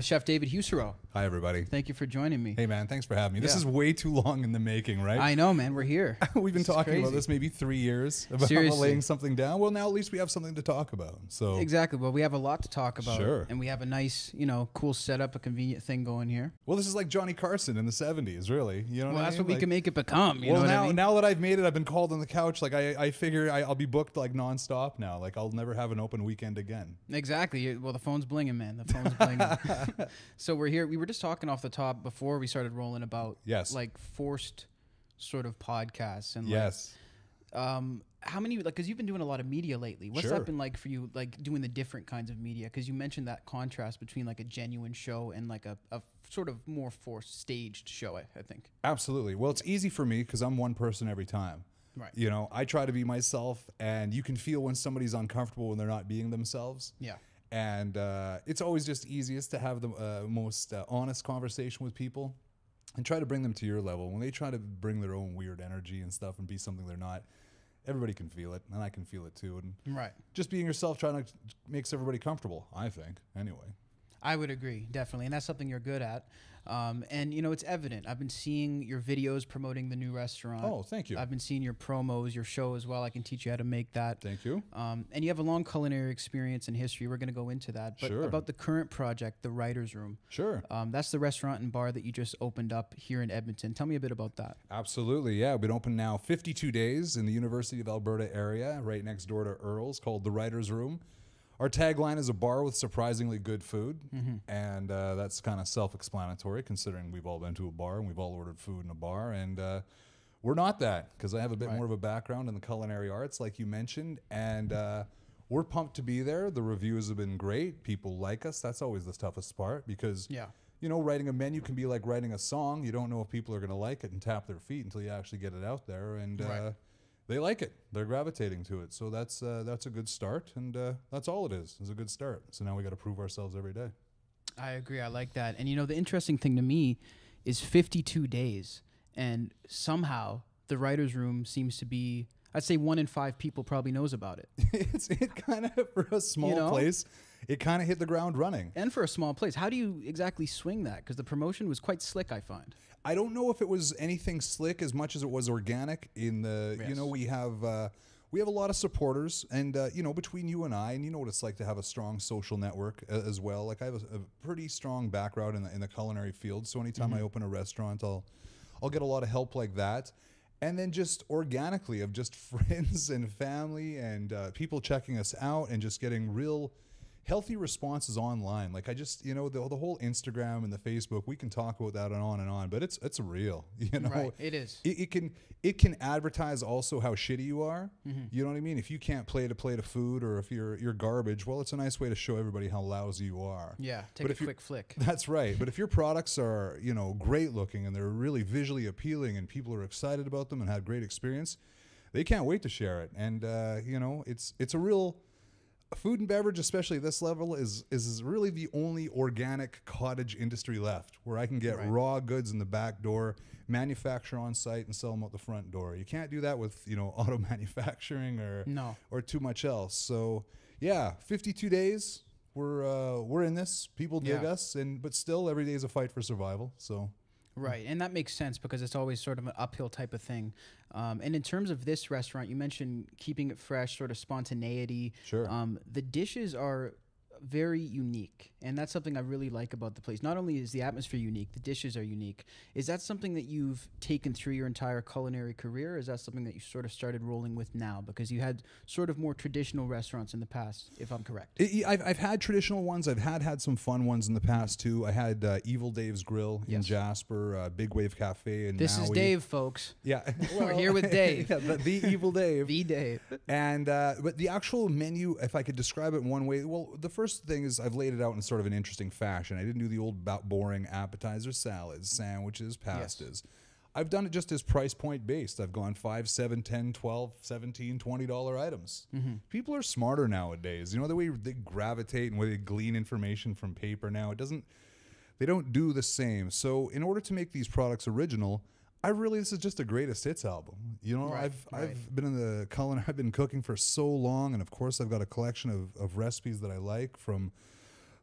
Chef David Husereau. Hi, everybody. Thank you for joining me. Hey, man, thanks for having me. Yeah. This is way too long in the making, right? I know, man. We're here. We've been talking crazy. about this maybe 3 years, about Seriously. laying something down. Well, now at least we have something to talk about. So Exactly. Well, we have a lot to talk about. Sure. And we have a nice, cool setup, a convenient thing going here. Well, this is like Johnny Carson in the 70s, really. You know Well, what I that's mean? what we Like, can make it become. You know well, what I mean? now that I've made it, I've been called on the couch. Like I figure I'll be booked like nonstop now. Like I'll never have an open weekend again. Exactly. Well, the phone's blinging, man. The phone's blinging. So we're here. We were just talking off the top before we started rolling about like forced sort of podcasts and Yes. how many, like, because you've been doing a lot of media lately. What's Sure. that been like for you, like doing the different kinds of media? Because you mentioned that contrast between like a genuine show and like a sort of more forced staged show, I think. Absolutely. Well, it's easy for me because I'm one person every time. Right. You know, I try to be myself, and you can feel when somebody's uncomfortable when they're not being themselves. Yeah. And it's always just easiest to have the most honest conversation with people and try to bring them to your level. When they try to bring their own weird energy and stuff and be something they're not, everybody can feel it, and I can feel it too. And Right. just being yourself trying to makes everybody comfortable, I think, anyway. I would agree, definitely. And that's something you're good at. And, it's evident. I've been seeing your videos promoting the new restaurant. Oh, thank you. I've been seeing your promos, your show as well. I can teach you how to make that. Thank you. And you have a long culinary experience and history. We're going to go into that. But Sure. about the current project, the Writer's Room. Sure. That's the restaurant and bar that you just opened up here in Edmonton. Tell me a bit about that. Absolutely, yeah. We've been open now 52 days in the University of Alberta area, right next door to Earl's, called the Writer's Room. Our tagline is a bar with surprisingly good food, and that's kind of self-explanatory considering we've all been to a bar and we've all ordered food in a bar, and we're not that because I have a bit more of a background in the culinary arts, like you mentioned, and we're pumped to be there. The reviews have been great. People like us. That's always the toughest part because, writing a menu can be like writing a song. You don't know if people are going to like it and tap their feet until you actually get it out there, and they like it. They're gravitating to it. So that's a good start, and that's all it is a good start. So now we got to prove ourselves every day. I agree. I like that. And, the interesting thing to me is 52 days, and somehow the Writer's Room seems to be, I'd say 1 in 5 people probably knows about it. It kind of, for a small place, it kind of hit the ground running. And for a small place, how do you exactly swing that? Because the promotion was quite slick, I find. I don't know if it was anything slick as much as it was organic. In the, we have a lot of supporters, and between you and I, and you know what it's like to have a strong social network as well. Like I have a pretty strong background in the culinary field, so anytime I open a restaurant, I'll get a lot of help like that. And then just organically of just friends and family and people checking us out and just getting real healthy responses online. Like I just, the whole Instagram and the Facebook, we can talk about that and on, but it's real, Right, it is. It can advertise also how shitty you are. You know what I mean? If you can't plate a plate of food, or if you're garbage, well, it's a nice way to show everybody how lousy you are. Yeah, take a quick flick. That's right. But if your products are, great looking and they're really visually appealing and people are excited about them and had great experience, they can't wait to share it. And it's a real food and beverage, especially this level, is really the only organic cottage industry left where I can get raw goods in the back door, manufacture on site, and sell them out the front door. You can't do that with auto manufacturing or too much else. So yeah, 52 days. We're in this. People dig us, but still every day is a fight for survival. So. Right, and that makes sense because it's always sort of an uphill type of thing. And in terms of this restaurant, you mentioned keeping it fresh, sort of spontaneity. Sure. The dishes are very unique, and that's something I really like about the place. Not only is the atmosphere unique, the dishes are unique. Is that something that you've taken through your entire culinary career, or is that something that you sort of started rolling with now? Because you had sort of more traditional restaurants in the past, if I'm correct. I've had traditional ones. I've had some fun ones in the past too. I had Evil Dave's Grill in Jasper, Big Wave Cafe in This Maui. is Dave, folks. Yeah. We're here with Dave. the Evil Dave. The Dave. And but the actual menu, if I could describe it in one way, well, the first thing is I've laid it out in sort of an interesting fashion. I didn't do the old boring appetizers, salads, sandwiches, pastas. I've done it just as price point based. I've gone $5, $7, $10, $12, $17, $20 items. People are smarter nowadays. The way they gravitate and where they glean information from paper now, they don't do the same. So in order to make these products original, this is just a greatest hits album. I've been in the I've been cooking for so long, and of course I've got a collection of recipes that I like, from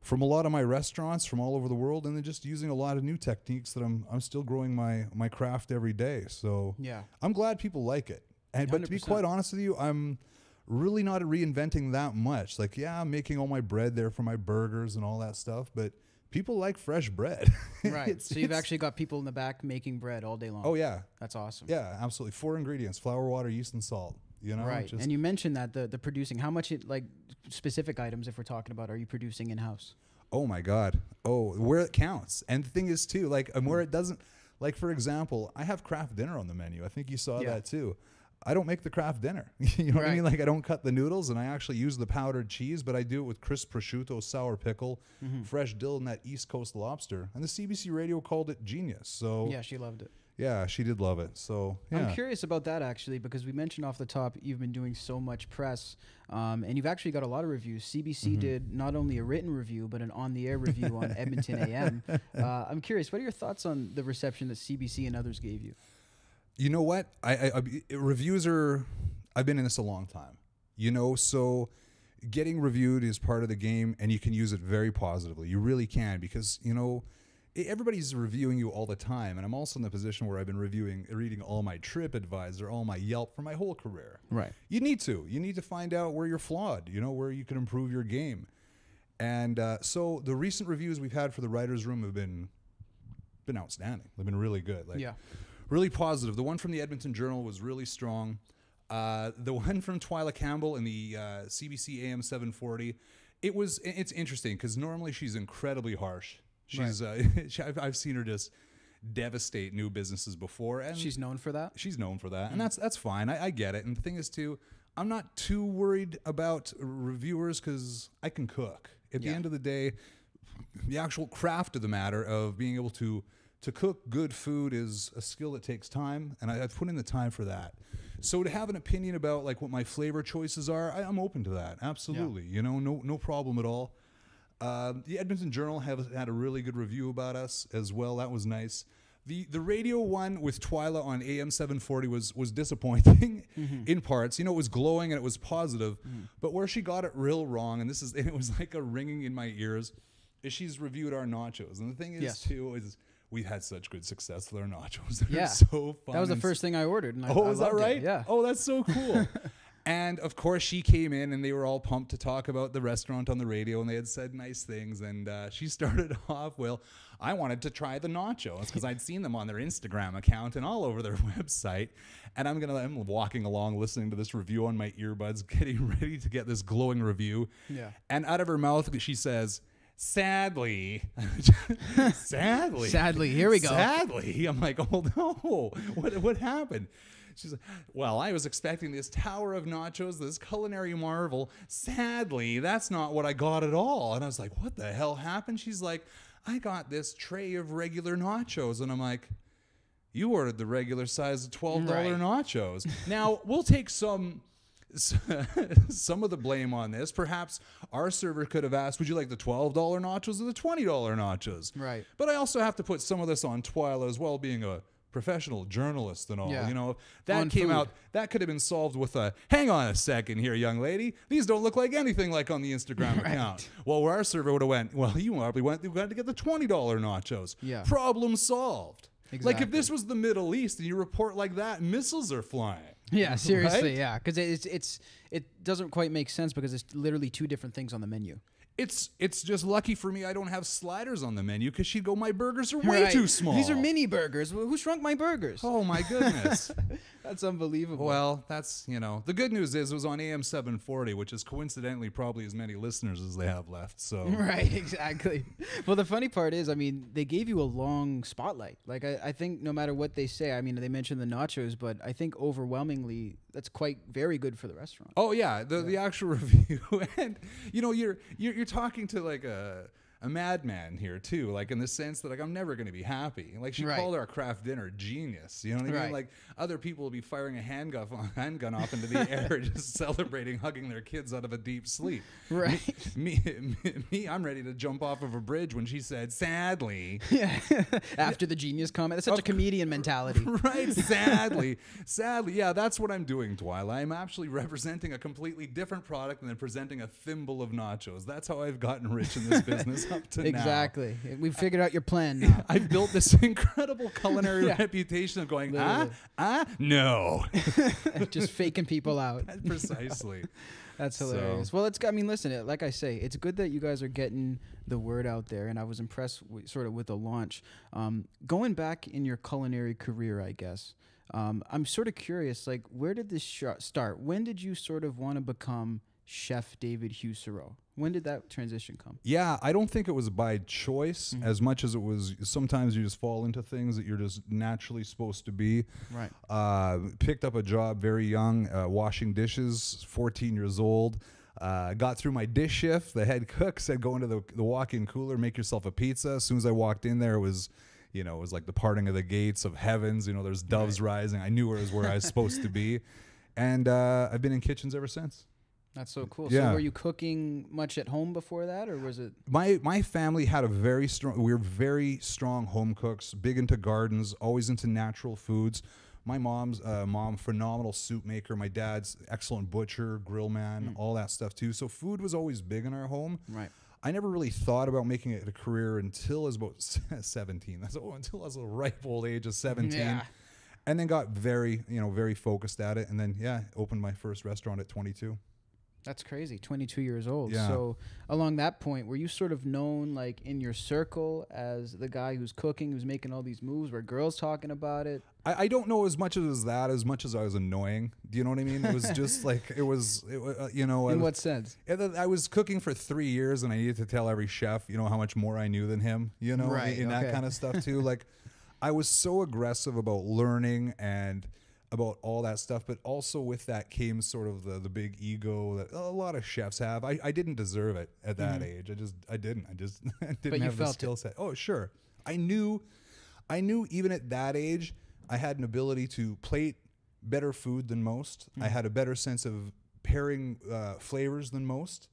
from a lot of my restaurants from all over the world, and then just using a lot of new techniques that I'm still growing my craft every day. So Yeah. I'm glad people like it. And but to be 100%. quite honest with you, I'm really not reinventing that much. Like, yeah, I'm making all my bread there for my burgers and all that stuff, but people like fresh bread. Right. So you've actually got people in the back making bread all day long. Oh yeah. That's awesome. Yeah, absolutely. 4 ingredients: flour, water, yeast, and salt. You know, Right. just- And you mentioned that the producing, how much like specific items, if we're talking about, are you producing in house? oh my God. Oh, where it counts. And the thing is too, like, where it doesn't, like, for example, I have craft dinner on the menu. I think you saw Yeah. that too. I don't make the craft dinner. You know what I mean? Right. Like, I don't cut the noodles, and I actually use the powdered cheese, but I do it with crisp prosciutto, sour pickle, fresh dill, and that East Coast lobster. And the CBC radio called it genius. So Yeah, she loved it. yeah, she did love it. So yeah. I'm curious about that actually, because we mentioned off the top you've been doing so much press, and you've actually got a lot of reviews. CBC did not only a written review but an on-the-air review on Edmonton AM. I'm curious, what are your thoughts on the reception that CBC and others gave you? You know what? Reviews are. I've been in this a long time. You know, so getting reviewed is part of the game, and you can use it very positively. You really can, because you know everybody's reviewing you all the time, and I'm also in the position where I've been reading all my TripAdvisor, all my Yelp for my whole career. Right. You need to find out where you're flawed. You know, where you can improve your game, and so the recent reviews we've had for the Writers' Room have been outstanding. They've been really good. Like, Yeah. really positive. The one from the Edmonton Journal was really strong. The one from Twyla Campbell in the CBC AM 740, it's interesting because normally she's incredibly harsh. She's I've seen her just devastate new businesses before, and She's known for that? she's known for that, and that's fine. I get it. And the thing is too, I'm not too worried about reviewers because I can cook. At the Yeah. end of the day, the actual craft of the matter of being able to cook good food is a skill that takes time, and I've put in the time for that. So to have an opinion about like what my flavor choices are, I'm open to that. Absolutely. You know, no problem at all. The Edmonton Journal had a really good review about us as well. That was nice. The radio one with Twyla on AM 740 was disappointing in parts. You know, it was glowing and it was positive, but where she got it real wrong, and it was like a ringing in my ears, is she's reviewed our nachos. And the thing is, Yes. too, is we've had such good success with our nachos. They're Yeah. so fun. That was the and first thing I ordered. And I is that loved it. right? Yeah. Oh, that's so cool. And of course, she came in, and they were all pumped to talk about the restaurant on the radio, and they had said nice things. And she started off, well, I wanted to try the nachos because I'd seen them on their Instagram account and all over their website. And I'm walking along, listening to this review on my earbuds, getting ready to get this glowing review. Yeah. And out of her mouth, she says, sadly, Sadly, here we go. Sadly, I'm like, oh no, what happened? She's like, well, I was expecting this tower of nachos, this culinary marvel. Sadly, that's not what I got at all. And I was like, what the hell happened? She's like, I got this tray of regular nachos. And I'm like, you ordered the regular size of $12 Right. nachos. Now, we'll take some of the blame on this. Perhaps our server could have asked, would you like the $12 nachos or the $20 nachos? Right. But I also have to put some of this on Twyla as well, being a professional journalist and all. Yeah. You know, that On came food. out, that could have been solved with a, hang on a second here, young lady. These don't look like anything like on the Instagram Right. account. Well, where our server would have went, well, you probably went to get the $20 nachos. Yeah. Problem solved. Like if Exactly. this was the Middle East and you report like that, missiles are flying. Yeah, seriously, Right? yeah, because it doesn't quite make sense because it's literally two different things on the menu. It's just lucky for me I don't have sliders on the menu because she'd go, my burgers are way Right. too small. These are mini burgers. Who shrunk my burgers? Oh my goodness. That's unbelievable. Well, that's, you know, the good news is it was on AM 740, which is coincidentally probably as many listeners as they have left. So Right, exactly. Well, the funny part is, I mean, they gave you a long spotlight. Like, I think no matter what they say, I mean, they mentioned the nachos, but I think overwhelmingly that's quite very good for the restaurant. oh yeah, the actual review, and you know, you're talking to like a madman here too, like in the sense that like I'm never going to be happy. Like she called our craft dinner genius. You know what I mean? Like other people will be firing a handgun off into the air, just celebrating, hugging their kids out of a deep sleep. Right. Me, I'm ready to jump off of a bridge when she said, "Sadly." Yeah. After the genius comment, that's such a comedian mentality. Right. Sadly. Yeah, that's what I'm doing, Twyla. I'm actually representing a completely different product and then presenting a thimble of nachos. That's how I've gotten rich in this business up to now. Exactly. We've figured out your plan now. I've built this incredible culinary reputation of going, no. Just faking people out. Precisely. That's hilarious. Well, I mean, listen, like I say, it's good that you guys are getting the word out there, and I was impressed with the launch. Going back in your culinary career, I guess, I'm sort of curious, like, where did this start? When did you sort of want to become Chef David Husereau? When did that transition come? Yeah, I don't think it was by choice as much as it was sometimes you just fall into things that you're just naturally supposed to be. Right. Picked up a job very young, washing dishes, 14 years old. Got through my dish shift. The head cook said, go into the walk-in cooler, make yourself a pizza. As soon as I walked in there, it was like the parting of the gates of heavens. There's doves rising. I knew it was where I was supposed to be. And I've been in kitchens ever since. That's so cool. Yeah. So were you cooking much at home before that, or was it? My family had we were very strong home cooks, big into gardens, always into natural foods. My mom's phenomenal soup maker. My dad's excellent butcher, grill man, all that stuff too. So food was always big in our home. Right. I never really thought about making it a career until I was about 17. Until I was a ripe old age of 17. Yeah. And then got very focused at it. And then, opened my first restaurant at 22. That's crazy. 22 years old. Yeah. So along that point, were you sort of known like in your circle as the guy who's cooking, who's making all these moves? Were girls talking about it? I don't know as much as I was annoying. Do you know what I mean? It was just like, in what sense? I was cooking for 3 years and I needed to tell every chef, how much more I knew than him, that kind of stuff too. Like I was so aggressive about learning and about all that stuff, but also with that came sort of the big ego that a lot of chefs have. I didn't deserve it at that age. I didn't have the skill set. Oh, sure. I knew even at that age, I had an ability to plate better food than most. I had a better sense of pairing flavors than most.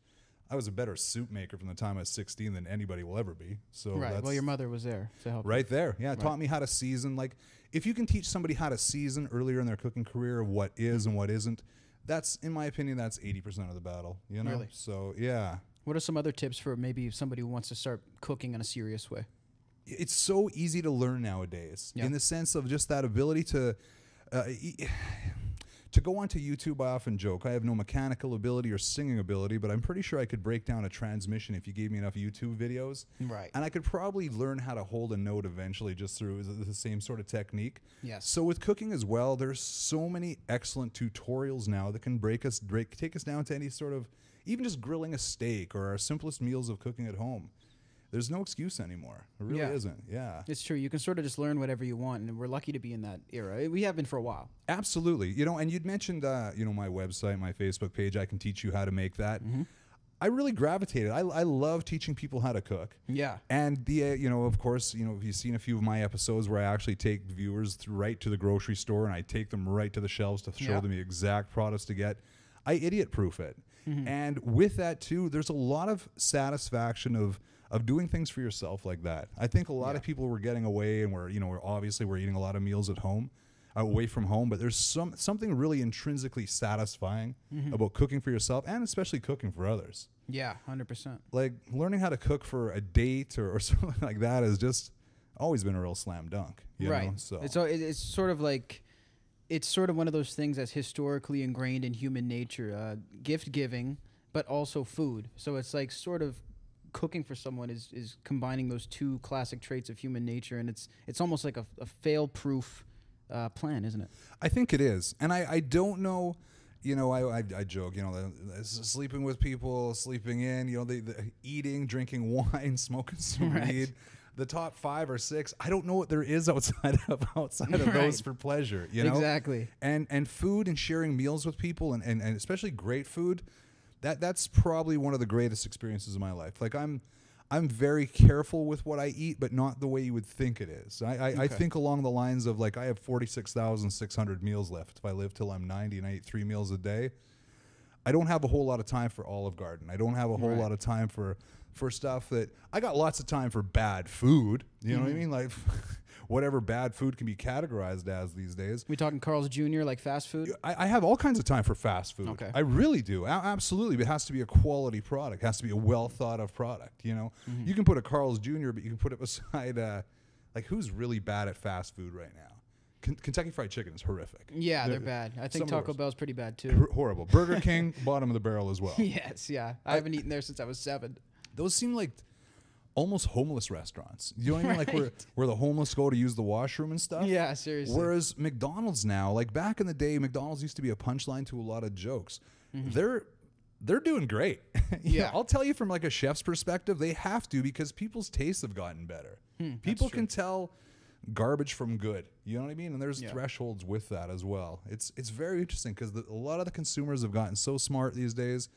I was a better soup maker from the time I was 16 than anybody will ever be. So well, your mother was there to help. Right there. Yeah. It taught me how to season. Like if you can teach somebody how to season earlier in their cooking career, what is and what isn't, that's, in my opinion, that's 80% of the battle, Really? So yeah. What are some other tips for maybe somebody who wants to start cooking in a serious way? It's so easy to learn nowadays in the sense of just that ability to go onto YouTube. I often joke I have no mechanical ability or singing ability, but I'm pretty sure I could break down a transmission if you gave me enough YouTube videos. Right. And I could probably learn how to hold a note eventually just through the same sort of technique. Yes. So with cooking as well, there's so many excellent tutorials now that can take us down to any sort of, even just grilling a steak or our simplest meals of cooking at home. There's no excuse anymore. It really isn't. Yeah. It's true. You can sort of just learn whatever you want, and we're lucky to be in that era. We have been for a while. Absolutely. And you'd mentioned, my website, my Facebook page, I can teach you how to make that. I really gravitated. I love teaching people how to cook. Yeah. And of course, if you've seen a few of my episodes where I actually take viewers right to the grocery store and I take them right to the shelves to show them the exact products to get, I idiot proof it. And with that too, there's a lot of satisfaction of doing things for yourself like that. I think a lot of people were getting away and we're eating a lot of meals at home, away from home, but there's something really intrinsically satisfying about cooking for yourself and especially cooking for others. Yeah, 100%. Like learning how to cook for a date or something like that has just always been a real slam dunk. You know? So it's sort of like, it's sort of one of those things that's historically ingrained in human nature, gift giving, but also food. So it's like sort of cooking for someone is combining those two classic traits of human nature, and it's almost like a fail-proof plan, isn't it? I think it is, and I don't know. I joke. Sleeping with people, sleeping in. The eating, drinking wine, smoking some weed. The top 5 or 6, I don't know what there is outside of those for pleasure. Exactly. And food and sharing meals with people and especially great food. That's probably one of the greatest experiences of my life. Like I'm I'm very careful with what I eat, but not the way you would think it is. I think along the lines of like I have 46,600 meals left if I live till I'm 90 and I eat 3 meals a day. I don't have a whole lot of time for Olive Garden. I don't have a whole lot of time for stuff that I got lots of time for bad food. You know what I mean? Like whatever bad food can be categorized as these days. We talking Carl's Jr. like fast food? I have all kinds of time for fast food. Okay. I really do. Absolutely. But it has to be a quality product. It has to be a well thought of product. You know, you can put a Carl's Jr., but you can put it beside like who's really bad at fast food right now? Kentucky Fried Chicken is horrific. Yeah, they're bad. I think Taco Bell's pretty bad too. Horrible. Burger King, bottom of the barrel as well. Yes, yeah. I haven't eaten there since I was 7. Those seem like almost homeless restaurants. You know what I mean? Like where the homeless go to use the washroom and stuff. Yeah, seriously. Whereas McDonald's now, like back in the day, McDonald's used to be a punchline to a lot of jokes. They're doing great. Yeah. I'll tell you from like a chef's perspective, they have to because people's tastes have gotten better. People can tell garbage from good. You know what I mean? And there's thresholds with that as well. It's very interesting because a lot of the consumers have gotten so smart these days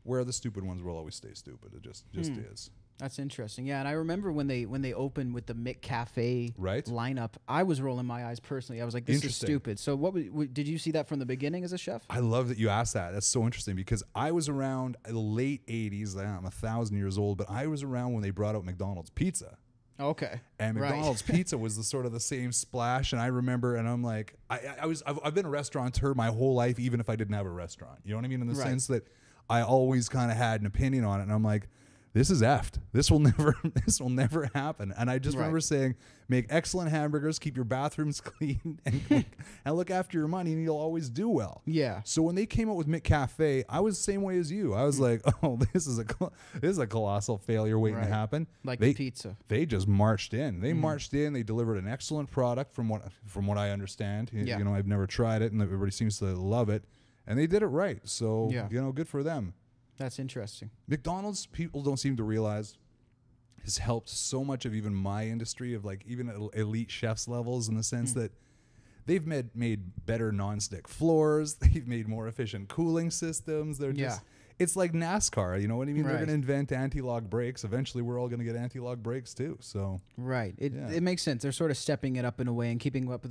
where the stupid ones will always stay stupid. It just is. That's interesting. Yeah, and I remember when they opened with the McCafe lineup, I was rolling my eyes personally. I was like, this is stupid. So did you see that from the beginning as a chef? I love that you asked that. That's so interesting because I was around the late 80s. I'm 1,000 years old, but I was around when they brought out McDonald's pizza. Okay. And McDonald's pizza was the same splash. And I remember, and I'm like, I've been a restaurateur my whole life, even if I didn't have a restaurant. You know what I mean? In the sense that I always kind of had an opinion on it. And I'm like, this is effed. This will never happen. And I just remember saying, make excellent hamburgers, keep your bathrooms clean, and look after your money, and you'll always do well. Yeah. So when they came out with McCafe, I was the same way as you. I was like, oh, this is a colossal failure waiting to happen. Like the pizza. They just marched in. They marched in. They delivered an excellent product from what I understand. You know, I've never tried it, and everybody seems to love it. And they did it right. So, you know, good for them. That's interesting. McDonald's, people don't seem to realize, has helped so much of even my industry of like even elite chefs levels in the sense that they've made better nonstick floors. They've made more efficient cooling systems. They're just, it's like NASCAR. You know what I mean? They're going to invent anti-lock brakes. Eventually, we're all going to get anti-lock brakes too. So it makes sense. They're sort of stepping it up in a way and keeping up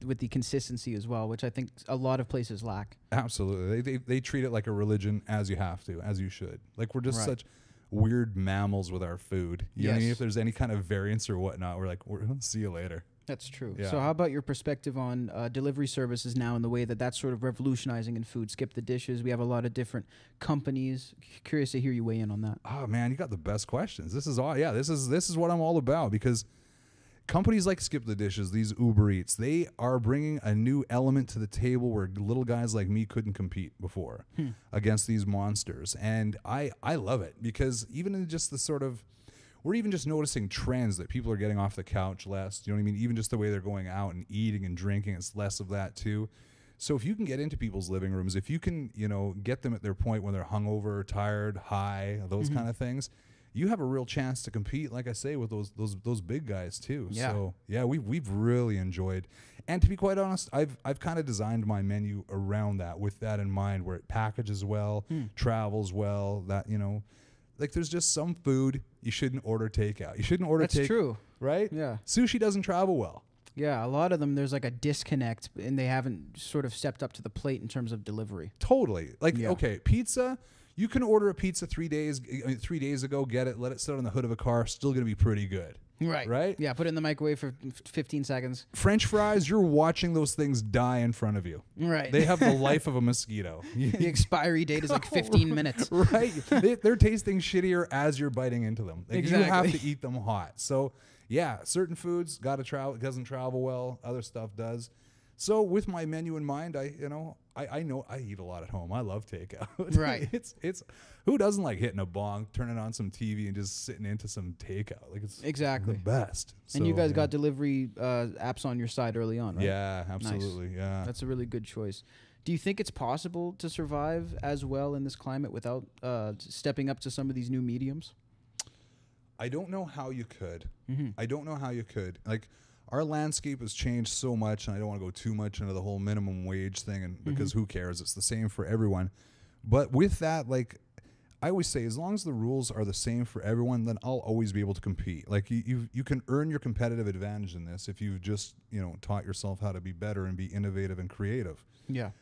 with the consistency as well, which I think a lot of places lack. Absolutely, they treat it like a religion, as you have to, as you should. Like we're just such weird mammals with our food. You know what I mean? If there's any kind of variance or whatnot, we're like, we'll see you later. That's true. Yeah. So how about your perspective on delivery services now and the way that that's sort of revolutionizing in food? Skip the dishes. We have a lot of different companies. Curious to hear you weigh in on that. Oh man, you got the best questions. This is all. Yeah, this is what I'm all about because companies like Skip the Dishes, these Uber Eats, they are bringing a new element to the table where little guys like me couldn't compete before against these monsters, and I love it because even in just the sort of we're even just noticing trends that people are getting off the couch less. You know what I mean? Even just the way they're going out and eating and drinking, it's less of that too. So if you can get into people's living rooms, if you can, you know, get them at their point when they're hungover, tired, high, those kind of things, you have a real chance to compete, like I say, with those big guys too. Yeah. So yeah, we've really enjoyed. And to be quite honest, I've kind of designed my menu around that with that in mind, where it packages well, travels well, that, you know, like there's just some food you shouldn't order takeout. You shouldn't order takeout. That's true. Right? Yeah. Sushi doesn't travel well. Yeah, a lot of them, there's like a disconnect, and they haven't sort of stepped up to the plate in terms of delivery. Totally. Like, okay, pizza, you can order a pizza 3 days ago, get it, let it sit on the hood of a car, still going to be pretty good. Right. Right? Yeah, put it in the microwave for 15 seconds. French fries, you're watching those things die in front of you. Right. They have the life of a mosquito. The expiry date is like 15 minutes. Right. They're tasting shittier as you're biting into them. Like, exactly. You have to eat them hot. So, yeah, certain foods got to travel. It doesn't travel well. Other stuff does. So with my menu in mind, I know I eat a lot at home. I love takeout. Right. It's who doesn't like hitting a bong, turning on some TV, and just sitting into some takeout? Like it's exactly the best. And you guys got delivery apps on your side early on, right? Yeah, absolutely. Nice. Yeah, that's a really good choice. Do you think it's possible to survive as well in this climate without stepping up to some of these new mediums? I don't know how you could. I don't know how you could. Like, our landscape has changed so much, and I don't want to go too much into the whole minimum wage thing, and because who cares? It's the same for everyone. But with that, like, I always say, as long as the rules are the same for everyone, then I'll always be able to compete. Like you can earn your competitive advantage in this if you've just, taught yourself how to be better and be innovative and creative. Yeah.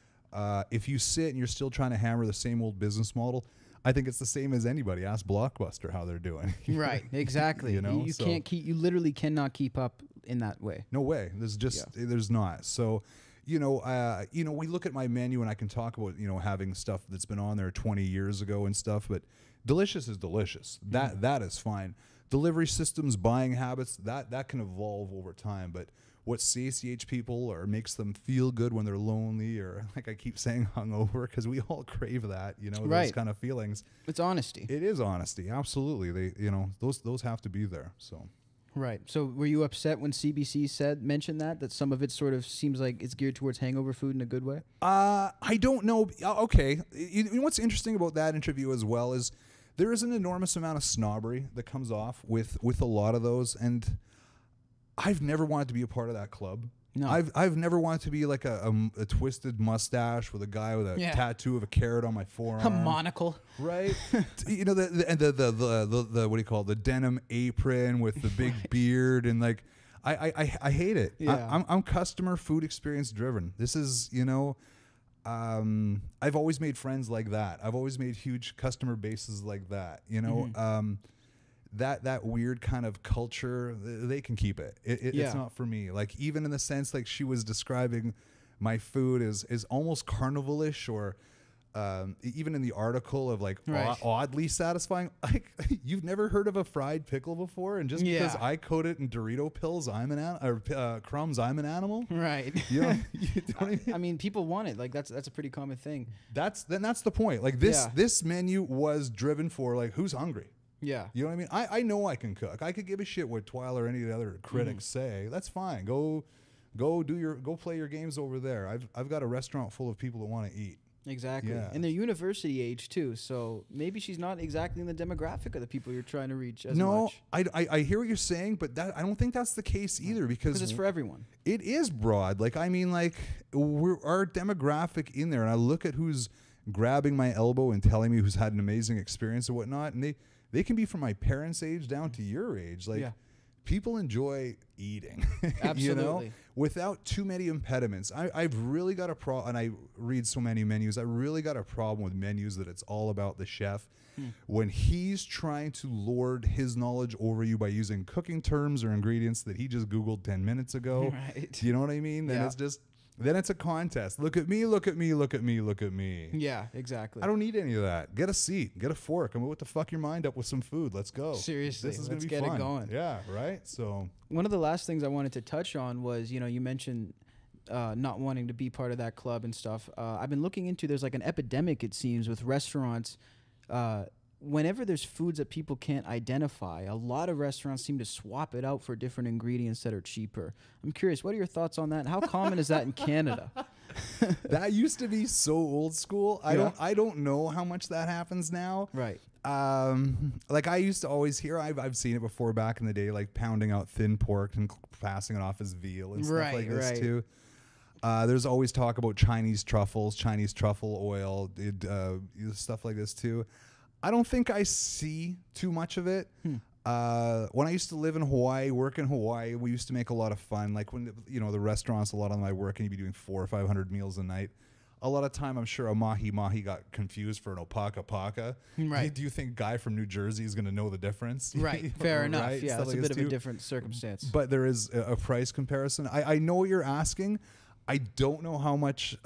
If you sit and you're still trying to hammer the same old business model, I think it's the same as anybody. Ask Blockbuster how they're doing. Right. Exactly. You can't keep. You literally cannot keep up in that way. No way. There's not. So. We look at my menu and I can talk about, having stuff that's been on there 20 years ago and stuff, but delicious is delicious. That is fine. Delivery systems, buying habits, that can evolve over time. But what satiates people or makes them feel good when they're lonely or, like I keep saying, hungover, because we all crave that, those kind of feelings. It's honesty. It is honesty. Absolutely. Those have to be there. So. Right. So were you upset when CBC mentioned that some of it sort of seems like it's geared towards hangover food in a good way? I don't know. Okay. You know what's interesting about that interview as well is there is an enormous amount of snobbery that comes off with a lot of those, and I've never wanted to be a part of that club. No. I've never wanted to be like a twisted mustache with a guy with a tattoo of a carrot on my forearm. A monocle. Right? the what do you call it? The denim apron with the big beard and like I hate it. Yeah. I'm customer food experience driven. This is, I've always made friends like that. I've always made huge customer bases like that. That weird kind of culture, they can keep it. It's not for me. Like, even in the sense, like, she was describing my food is almost carnival-ish, or even in the article of like oddly satisfying. Like, you've never heard of a fried pickle before, and just because I coat it in Dorito pills, crumbs, I'm an animal. Right. I mean, people want it. Like, that's a pretty common thing. That's the point. Like, this menu was driven for, like, who's hungry. Yeah. You know what I mean? I know I can cook. I could give a shit what Twyla or any of the other critics say. That's fine. Go play your games over there. I've got a restaurant full of people that want to eat. Exactly. Yeah. And they're university age too. So maybe she's not exactly in the demographic of the people you're trying to reach as much. No, I hear what you're saying, but I don't think that's the case either, because it's for everyone. It is broad. Like, I mean, like, our demographic in there, and I look at who's grabbing my elbow and telling me who's had an amazing experience and whatnot, and they can be from my parents' age down to your age. Like, people enjoy eating, absolutely, without too many impediments. I've really got a problem, and I read so many menus. I really got a problem with menus that it's all about the chef. When he's trying to lord his knowledge over you by using cooking terms or ingredients that he just Googled 10 minutes ago. Right. You know what I mean? Then it's a contest. Look at me, look at me, look at me, look at me. Yeah, exactly. I don't need any of that. Get a seat, get a fork, and what the fuck your mind up with some food. Let's go. Seriously, this is gonna be get fun. It going. Yeah, right? So one of the last things I wanted to touch on was, you mentioned not wanting to be part of that club and stuff. I've been looking into, there's like an epidemic, it seems, with restaurants. Whenever there's foods that people can't identify, a lot of restaurants seem to swap it out for different ingredients that are cheaper. I'm curious, what are your thoughts on that? How common is that in Canada? That used to be so old school. I don't know how much that happens now. Right. Like, I used to always hear, I've seen it before back in the day, like pounding out thin pork and passing it off as veal and stuff like this too. There's always talk about Chinese truffles, Chinese truffle oil, stuff like this too. I don't think I see too much of it. When I used to live in Hawaii, work in Hawaii, we used to make a lot of fun. Like, when the restaurants, a lot of my work, and you'd be doing 400 or 500 meals a night. A lot of time, I'm sure a mahi got confused for an opaka paka. Right. Do you think guy from New Jersey is going to know the difference? Right. Fair enough. Right? Yeah, that's a bit of a different circumstance. But there is a price comparison. I know what you're asking. I don't know how much.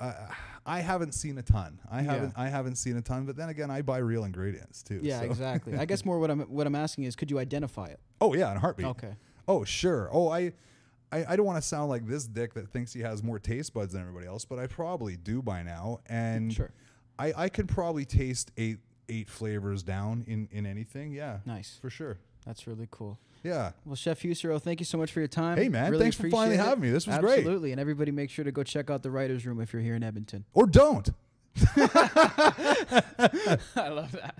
I haven't seen a ton. I haven't seen a ton. But then again, I buy real ingredients too. Yeah, so. Exactly. I guess more what I'm asking is, could you identify it? Oh yeah, in a heartbeat. Okay. Oh sure. Oh, I don't want to sound like this dick that thinks he has more taste buds than everybody else, but I probably do by now. And sure. I could probably taste eight flavors down in anything. Yeah. Nice. For sure. That's really cool. Yeah. Well, Chef Husereau, thank you so much for your time. Hey, man. Really thanks for finally having me. This was great. Absolutely. And everybody make sure to go check out the Writer's Room if you're here in Edmonton. Or don't. I love that.